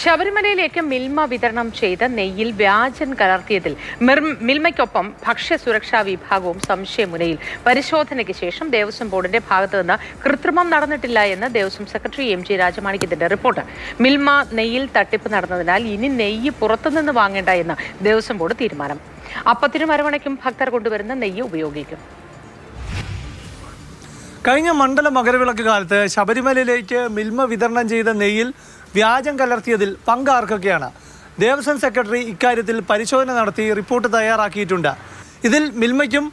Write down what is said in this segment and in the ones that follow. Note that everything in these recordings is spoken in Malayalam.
ശബരിമലയിലേക്ക് മിൽമ വിതരണം ചെയ്ത നെയ്യിൽ വ്യാജൻ കലർത്തിയതിൽ മിൽമയ്ക്കൊപ്പം ഭക്ഷ്യസുരക്ഷാ വിഭാഗവും സംശയമുനയിൽ. പരിശോധനയ്ക്ക് ശേഷം ദേവസ്വം ബോർഡിന്റെ ഭാഗത്തുനിന്ന് കൃത്രിമം നടന്നിട്ടില്ല എന്ന് ദേവസ്വം സെക്രട്ടറി എം ജി രാജമാണിക്യത്തിന്റെ റിപ്പോർട്ട്. മിൽമ നെയ്യിൽ തട്ടിപ്പ് നടന്നതിനാൽ ഇനി നെയ്യ് പുറത്തുനിന്ന് വാങ്ങേണ്ട എന്ന് ദേവസ്വം ബോർഡ് തീരുമാനം. അപ്പത്തിനും അരവണയ്ക്കും ഭക്തർ കൊണ്ടുവരുന്ന നെയ്യ് ഉപയോഗിക്കും. കഴിഞ്ഞ മണ്ഡല മകരവിളക്ക് കാലത്ത് ശബരിമലയിലേക്ക് മിൽമ വിതരണം ചെയ്ത നെയ്യിൽ വ്യാജം കലർത്തിയതിൽ പങ്ക് ആർക്കൊക്കെയാണ്? ദേവസ്വം സെക്രട്ടറി ഇക്കാര്യത്തിൽ പരിശോധന നടത്തി റിപ്പോർട്ട് തയ്യാറാക്കിയിട്ടുണ്ട്. ഇതിൽ മിൽമയ്ക്കും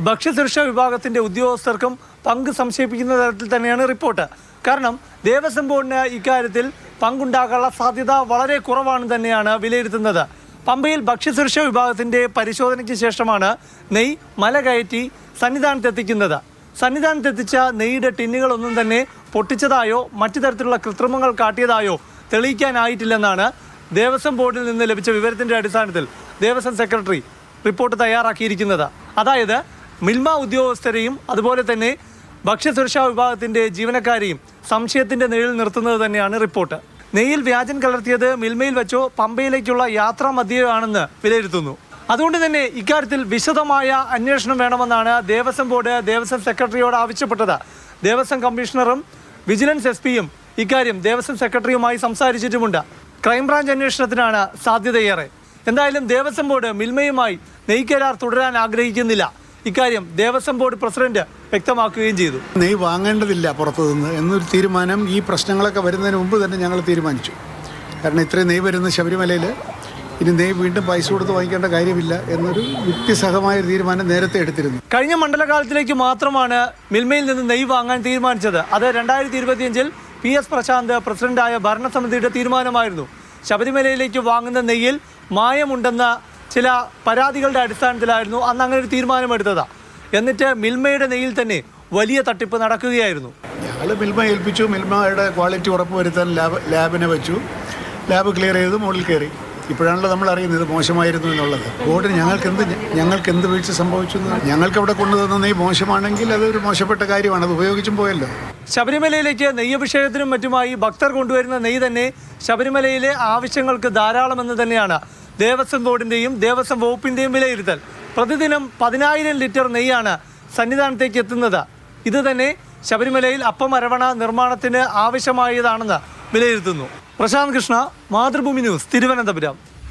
ഭക്ഷ്യസുരക്ഷാ വിഭാഗത്തിൻ്റെ ഉദ്യോഗസ്ഥർക്കും പങ്ക് സംശയിപ്പിക്കുന്ന തരത്തിൽ തന്നെയാണ് റിപ്പോർട്ട്. കാരണം ദേവസ്വം ബോർഡിന് ഇക്കാര്യത്തിൽ പങ്കുണ്ടാകാനുള്ള സാധ്യത വളരെ കുറവാണ് തന്നെയാണ് വിലയിരുത്തുന്നത്. പമ്പയിൽ ഭക്ഷ്യസുരക്ഷാ വിഭാഗത്തിൻ്റെ പരിശോധനയ്ക്ക് ശേഷമാണ് നെയ്യ് മല കയറ്റി സന്നിധാനത്തെത്തിക്കുന്നത്. സന്നിധാനത്തെത്തിച്ച നെയ്യുടെ ടിന്നുകളൊന്നും തന്നെ പൊട്ടിച്ചതായോ മറ്റു തരത്തിലുള്ള കൃത്രിമങ്ങൾ കാട്ടിയതായോ തെളിയിക്കാനായിട്ടില്ലെന്നാണ് ദേവസ്വം ബോർഡിൽ നിന്ന് ലഭിച്ച വിവരത്തിൻ്റെ അടിസ്ഥാനത്തിൽ ദേവസ്വം സെക്രട്ടറി റിപ്പോർട്ട് തയ്യാറാക്കിയിരിക്കുന്നത്. അതായത് മിൽമ ഉദ്യോഗസ്ഥരെയും അതുപോലെ തന്നെ ഭക്ഷ്യസുരക്ഷാ വിഭാഗത്തിൻ്റെ ജീവനക്കാരെയും സംശയത്തിൻ്റെ നിഴലിൽ നിർത്തുന്നത് തന്നെയാണ് റിപ്പോർട്ട്. നെയ്യിൽ വ്യാജൻ കലർത്തിയത് മിൽമയിൽ വെച്ചോ പമ്പയിലേക്കുള്ള യാത്രാ മധ്യയോ ആണെന്ന് വിലയിരുത്തുന്നു. അതുകൊണ്ട് തന്നെ ഇക്കാര്യത്തിൽ വിശദമായ അന്വേഷണം വേണമെന്നാണ് ദേവസ്വം ബോർഡ് ദേവസ്വം സെക്രട്ടറിയോട് ആവശ്യപ്പെട്ടത്. ദേവസ്വം കമ്മീഷണറും വിജിലൻസ് എസ്.പിയും ഇക്കാര്യം ദേവസ്വം സെക്രട്ടറിയുമായി സംസാരിച്ചിട്ടുമുണ്ട്. ക്രൈംബ്രാഞ്ച് അന്വേഷണത്തിനാണ് സാധ്യതയേറെ. എന്തായാലും ദേവസ്വം ബോർഡ് മിൽമയുമായി നെയ്യ് കരാർ തുടരാൻ ആഗ്രഹിക്കുന്നില്ല. ഇക്കാര്യം ദേവസ്വം ബോർഡ് പ്രസിഡന്റ് വ്യക്തമാക്കുകയും ചെയ്തു. നെയ്യ് വാങ്ങേണ്ടതില്ല പുറത്തുനിന്ന് എന്നൊരു തീരുമാനം ഈ പ്രശ്നങ്ങളൊക്കെ വരുന്നതിന് മുമ്പ് തന്നെ ഞങ്ങൾ തീരുമാനിച്ചു. കാരണം ഇത്രയും നെയ്യ് വരുന്ന ശബരിമലയിൽ ഇനി നെയ്യ് വീണ്ടും പൈസ കൊടുത്ത് വാങ്ങിക്കേണ്ട കാര്യമില്ല എന്നൊരു യുക്തിസഹമായ തീരുമാനം നേരത്തെ എടുത്തിരുന്നു. കഴിഞ്ഞ മണ്ഡലകാലത്തിലേക്ക് മാത്രമാണ് മിൽമയിൽ നിന്ന് നെയ്യ് വാങ്ങാൻ തീരുമാനിച്ചത്. അത് 2025 PS പ്രശാന്ത് പ്രസിഡന്റായ ഭരണസമിതിയുടെ തീരുമാനമായിരുന്നു. ശബരിമലയിലേക്ക് വാങ്ങുന്ന നെയ്യിൽ മായമുണ്ടെന്ന ചില പരാതികളുടെ അടിസ്ഥാനത്തിലായിരുന്നു അന്ന് അങ്ങനെ ഒരു തീരുമാനമെടുത്തത്. എന്നിട്ട് മിൽമയുടെ നെയ്യിൽ തന്നെ വലിയ തട്ടിപ്പ് നടക്കുകയായിരുന്നു. ഞങ്ങൾ മിൽമ ഏൽപ്പിച്ചു. മിൽമയുടെ ക്വാളിറ്റി ഉറപ്പുവരുത്താൻ ലാബിനെ വെച്ചു. ലാബ് ക്ലിയർ ചെയ്ത് മുകളിൽ കയറി. ഇപ്പോഴാണല്ലോ നമ്മൾ അറിയുന്നത് മോശമായിരുന്നു എന്നുള്ളത്. ബോർഡിന് ഞങ്ങൾക്ക് എന്ത് വീഴ്ച സംഭവിച്ചു? ഞങ്ങൾക്ക് അവിടെ കൊണ്ടുവന്ന നെയ്യ് മോശമാണെങ്കിൽ അതൊരു മോശപ്പെട്ട കാര്യമാണ്. അത് ഉപയോഗിച്ചും പോയല്ലോ. ശബരിമലയിലേക്ക് നെയ്യഭിഷേകത്തിനും മറ്റുമായി ഭക്തർ കൊണ്ടുവരുന്ന നെയ്യ് തന്നെ ശബരിമലയിലെ ആവശ്യങ്ങൾക്ക് ധാരാളമെന്ന് തന്നെയാണ് ദേവസ്വം ബോർഡിൻ്റെയും ദേവസ്വം വകുപ്പിൻ്റെയും വിലയിരുത്തൽ. പ്രതിദിനം 10,000 ലിറ്റർ നെയ്യാണ് സന്നിധാനത്തേക്ക് എത്തുന്നത്. ഇത് തന്നെ ശബരിമലയിൽ അപ്പം അരവണ നിർമ്മാണത്തിന് ആവശ്യമായതാണെന്ന് വിലയിരുത്തുന്നു. പ്രശാന്ത് കൃഷ്ണ, മാതൃഭൂമി ന്യൂസ്, തിരുവനന്തപുരം.